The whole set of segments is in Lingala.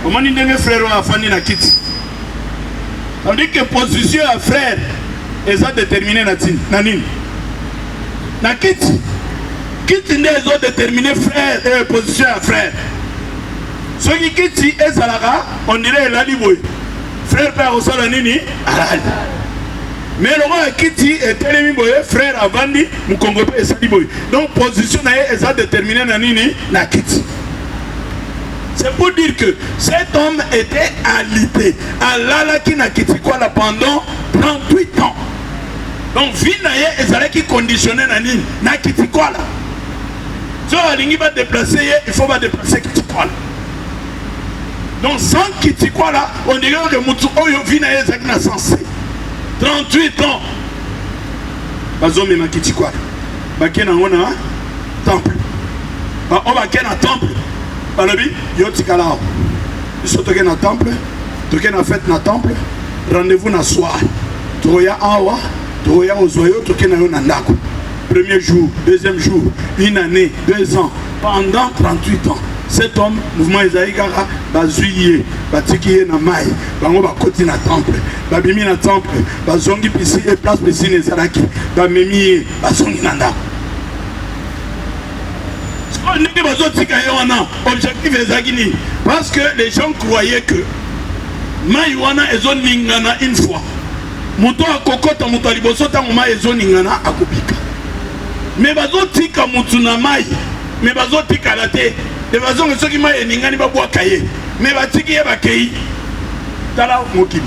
Comment dire frère à Fanny na kit? On dit que position à frère est ça déterminé na nini? Na kit. Kit n'est pas déterminé frère et position à frère. Ce qui kit est Zalaga, on dirait la liboy. Frère père au sol nini? Mais le roi Kiti est tellement frère Avandi, mon Congo est saliboy. Donc position est ça déterminé na nini? Na kit. C'est pour dire que cet homme était alité. Allah qui n'a quitté quoi là pendant 38 ans. Donc vie naye ezala qui conditionné na nini? Na quitté quoi là. Si on va déplacer, il faut pas déplacer quitté quoi là. Donc sans quitté quoi là, on dirait que mutu oyo vie naye ezaki na sensé. 38 ans. Bazomi ma quitté quoi là. Bakena ona temple. Ba on va kena temple. Balobi, yo tikalao. Ils sont toqués dans le temple, toqués dans la fête dans le temple, rendez-vous dans le soir. Toya awa, toya ozoyo, toqués dans le nandako. Premier jour, deuxième jour, une année, 2 ans, pendant 38 ans. Cet homme, mouvement Esaïgara, bazuye, batikiye na mai, bango bakoti na temple, babimi na temple, bazongi pisi et place piscine ezalaki, bamemiye, bazongi nandako. Objectif est parce que les gens croyaient que Maïwana est zone ningana une fois. Mouto a kokota mouto a liboso tangoma est zone ningana a kopika. Mais bazo tika moutou na mai, mais bazo tika la te. De façon que ceux qui maï ningani ba bois kaye. Mais batiki ya bakei. Tala mokili.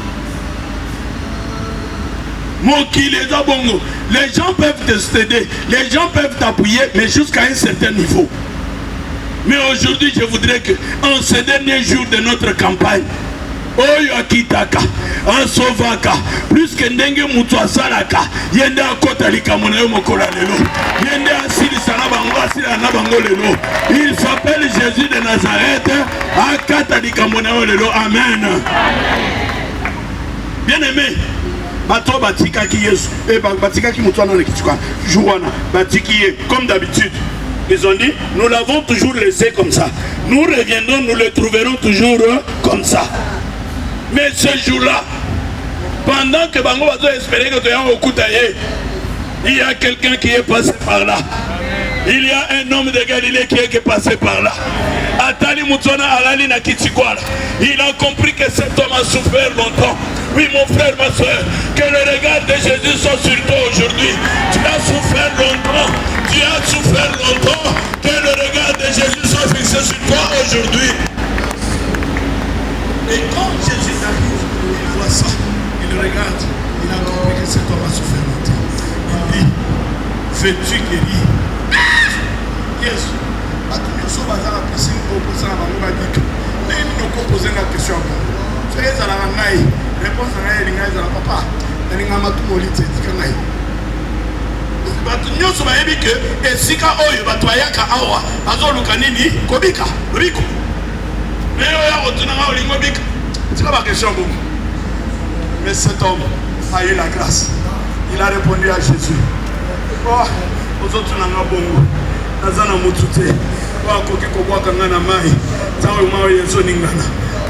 Mokili est bongo. Les gens peuvent te céder, les gens peuvent t'appuyer, mais jusqu'à un certain niveau. Mais aujourd'hui, je voudrais que, en ces derniers jours de notre campagne, Oyo Akitaka, en Sovaka, plus que Ndenge Moutoua Salaka, Yende Akota Likamonayo Mokola Lelo, Yende Asili Sanabango, Asili Anabango Lelo. Il s'appelle Jésus de Nazareth, Akata Likamonayo Lelo. Amen. Bien aimé. Bato batika ki yesu et batika ki mutuana le kitukwa jouana batiki comme d'habitude. Ils ont dit nous l'avons toujours laissé comme ça. Nous reviendrons, nous le trouverons toujours comme ça. Mais ce jour-là, pendant que Bango va espérer que tu aies au Koutaye, il y a quelqu'un qui est passé par là. Il y a un homme de Galilée qui est passé par là. Atali Moutsona Alali na Kitikwala. Il a compris que cet homme a souffert longtemps. Oui, mon frère, ma soeur, que le regard de Jésus soit sur toi aujourd'hui. Tu as souffert longtemps. Tu as souffert longtemps. Que le regard de Jésus soit fixé sur toi aujourd'hui. Et quand Jésus arrive, il voit ça. Il regarde. Il a compris que cet homme a souffert longtemps. Il dit, veux-tu guérir? Yes. Réponse à papa. Mais cet homme a eu la grâce. Il a répondu à Jésus.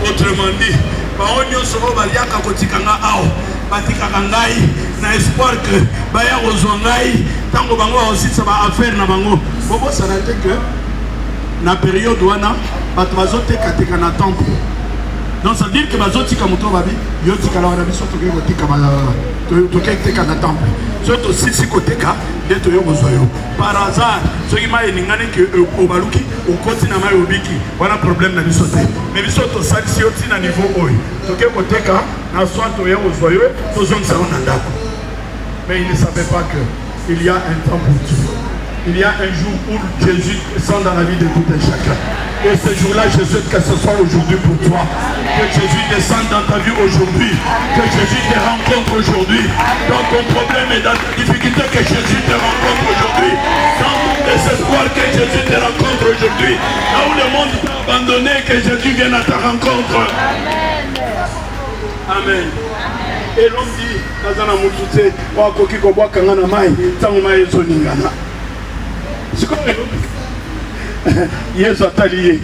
Autrement dit, na espoir que baya ozwangai tango bango aussi ça va affaire na bango bobo ça n'a été que na période wana bato bazoteka teka na temple. Donc ça veut dire que bazotika moto babi yotika la wana biso to ko tika ba to teka na temple. Surtout si koteka de to yo bozoyo par hasard ce qui m'a eningane que obaluki au continent na mai obiki wana problème na biso te mais biso to salisi oti na niveau oyo to ko teka na soit to yo bozoyo to zone ça on ndako. Mais il ne savait pas qu'il y a un temps pour Dieu. Il y a un jour où Jésus descend dans la vie de tout un chacun. Et ce jour-là, je souhaite que ce soit aujourd'hui pour toi. Que Jésus descende dans ta vie aujourd'hui. Que Jésus te rencontre aujourd'hui. Dans ton problème et dans ta difficulté, que Jésus te rencontre aujourd'hui. Dans ton désespoir, que Jésus te rencontre aujourd'hui. Là où le monde t'a abandonné, que Jésus vienne à ta rencontre. Amen. Et l'homme dit, Nazana Moutouté, Wakoki Koboa Kangana Mai, Tangoma Ezoningana. C'est comme Yesu atalié.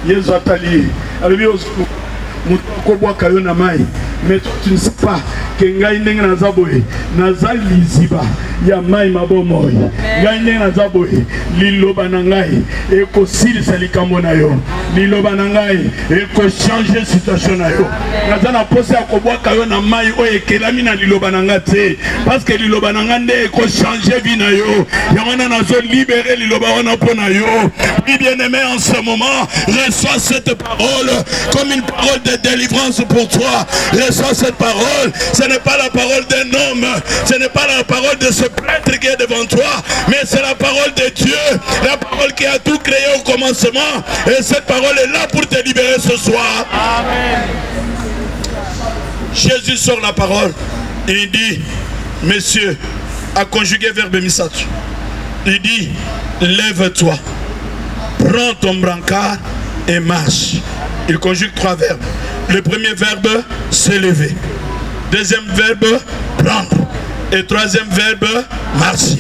Yesu atali. Alobi moto akobwaka yo na mai. Mais toi tu ne sais pas que ngai ndenge naza boye naza liziba ya mai mabomoy. Ngai ndenge naza boye liloba na ngai ekosilisa likambo na yo. Liloba na ngai ekochange situation na yo. Naza na posa ya kobwaka yo na mai oyo ekelami na liloba na nga te. Parce que liloba na nga nde ekochange vie na yo. Yango nazo libérer liloba wana mpo na yo. Oui, bien-aimé, en ce moment, reçois cette parole comme une parole de délivrance pour toi. Reçois cette parole. Ce n'est pas la parole d'un homme. Ce n'est pas la parole de ce prêtre qui est devant toi. Mais c'est la parole de Dieu. La parole qui a tout créé au commencement. Et cette parole est là pour te libérer ce soir. Amen. Jésus sort la parole. Il dit, messieurs, à conjuguer verbe misatu. Il dit, lève-toi. Prends ton brancard et marche. Il conjugue 3 verbes. Le premier verbe, s'élever. Deuxième verbe, prendre. Et troisième verbe, marcher.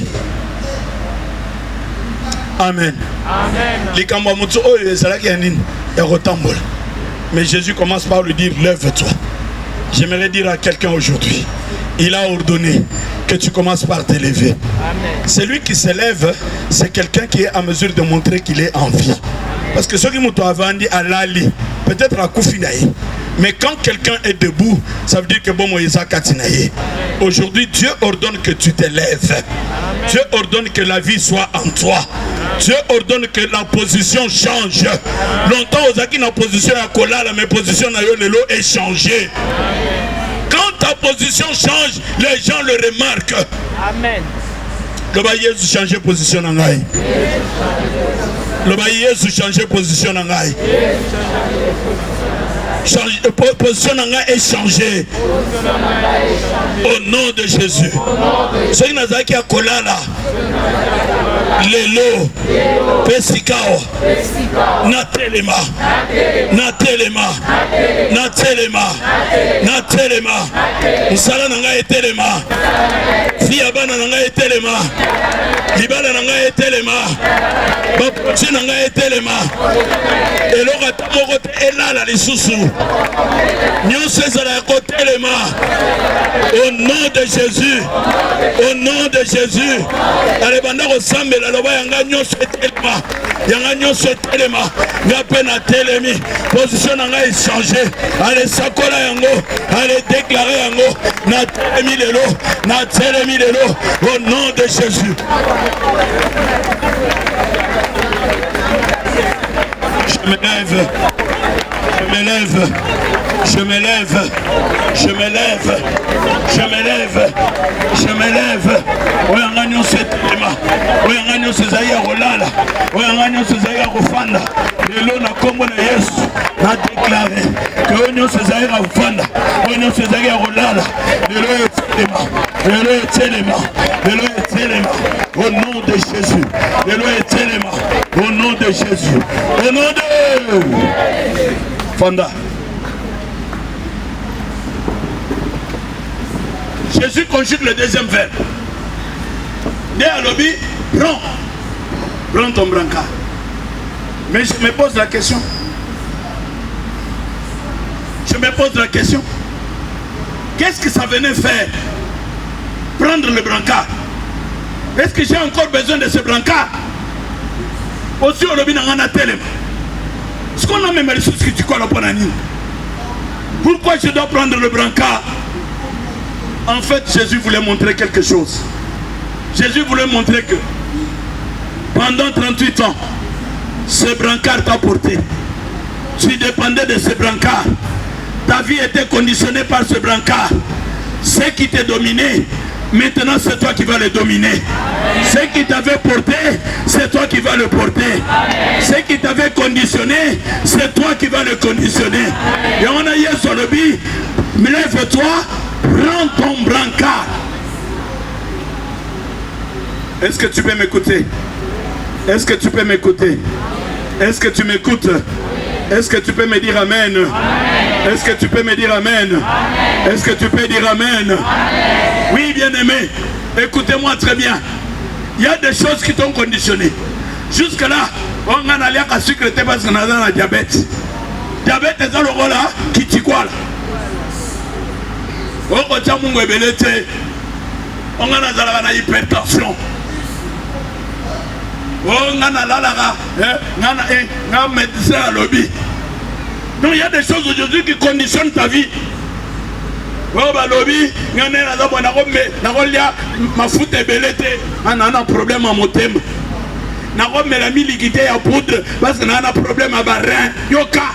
Amen. Mais Jésus commence par lui dire, lève-toi. J'aimerais dire à quelqu'un aujourd'hui, il a ordonné que tu commences par t'élever. Celui qui s'élève, c'est quelqu'un qui est en mesure de montrer qu'il est en vie. Parce que ceux qui m'ont dit à l'ali, peut-être à Koufinaï, mais quand quelqu'un est debout, ça veut dire que bon Moïsa Katinaï. Aujourd'hui, Dieu ordonne que tu t'élèves. Dieu ordonne que la vie soit en toi. Dieu ordonne que la position change. Longtemps, aux acquis, la position à Kola, mais position à Yolelo est changée. Quand ta position change, les gens le remarquent. Amen. Le baillet change position en aïe. Le baillet change position en aïe. Position est changée. Au nom de Jésus. Ce qui n'a pas été à Kolala. Lelo. Pesikao. Natelema. Natelema. Natelema. Natelema. Nsala nanga etelema. Fiabana nanga etelema. Libala nanga etelema. Bapuchi nanga etelema. Eloka tamoko te elala lisusu. Au nom de Jésus, au nom de Jésus, allez banda ressemble la loi yanga nyoso etelema, yanga nyoso etelema, nga pena telemi, position nanga est changée, allez sakola yango, allez déclarer yango, na telemi lelo, au nom de Jésus. Je me lève. Je me lève, je me lève, je me lève, je me lève, je me lève. Oyanganyo setelema, oyanganyo sezaya rolala, oyanganyo sezaya rofanda. Lelo na kombo na Yesu, na déclaré que oyanganyo sezaya rofanda, oyanganyo sezaya rolala. Lelo etelema, lelo etelema, lelo etelema. Au nom de Jésus, lelo etelema, au nom de Jésus, au nom de Fanda. Jésus conjugue le deuxième verbe. Dès à l'obéi, prends ton brancard. Mais je me pose la question. Qu'est-ce que ça venait faire? Prendre le brancard. Est-ce que j'ai encore besoin de ce brancard? Aussi au lobby n'a télé. Est-ce qu'on a même les choses que tu colles au Panani? Pourquoi je dois prendre le brancard? En fait, Jésus voulait montrer quelque chose. Jésus voulait montrer que pendant 38 ans, ce brancard t'a porté. Tu dépendais de ce brancard. Ta vie était conditionnée par ce brancard. Ce qui t'a dominé, maintenant c'est toi qui vas le dominer. Ce qui t'avait porté, c'est toi qui vas le porter. Ce qui t'avait conditionné, c'est toi qui vas le conditionner. Et on a hier sur le but, lève-toi, prends ton brancard. Est-ce que tu peux m'écouter? Est-ce que tu peux m'écouter? Est-ce que tu m'écoutes? Est-ce que tu peux me dire amen? Est-ce que tu peux me dire amen? Est-ce que tu peux dire amen? Oui, bien-aimé, écoutez-moi très bien. Il y a des choses qui t'ont conditionné. Jusque là, on a allé à sucre parce qu'on a dans la diabète. Diabète est dans le rôle là, qui t'y quoi là? On retient mon rebellité. On a dans la hypertension. On a la médecin à lobby. Donc il y a des choses aujourd'hui qui conditionnent ta vie. Oh bah lobby, il y a ma foute est bellété. On a un problème à mon thème. On a mis liquidité à poudre parce qu'on a un problème à barrin. Yoka.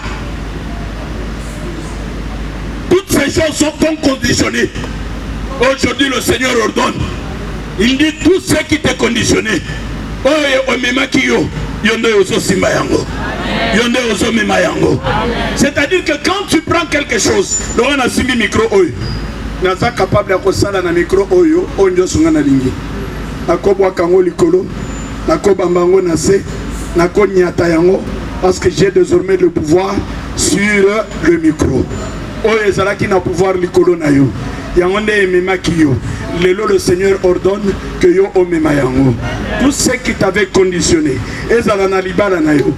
Toutes ces choses sont conditionnées. Aujourd'hui le Seigneur ordonne. Il dit tout ce qui t'est conditionné. Oh c'est-à-dire que quand tu prends quelque chose, on a simi micro oyo. Naza capable de sala na micro oyo, onjo sunga na lingi. Nakobwa kango likolo, nakobambango na se, nakonyata yango parce que j'ai désormais le pouvoir sur le micro. Oyo ezalaki na pouvoir likolo na yo. Yango nde ememaki yo. Lelo le Seigneur ordonne que yo omema yango. Tout ce qui t'avait conditionné, ezala na libala na yo.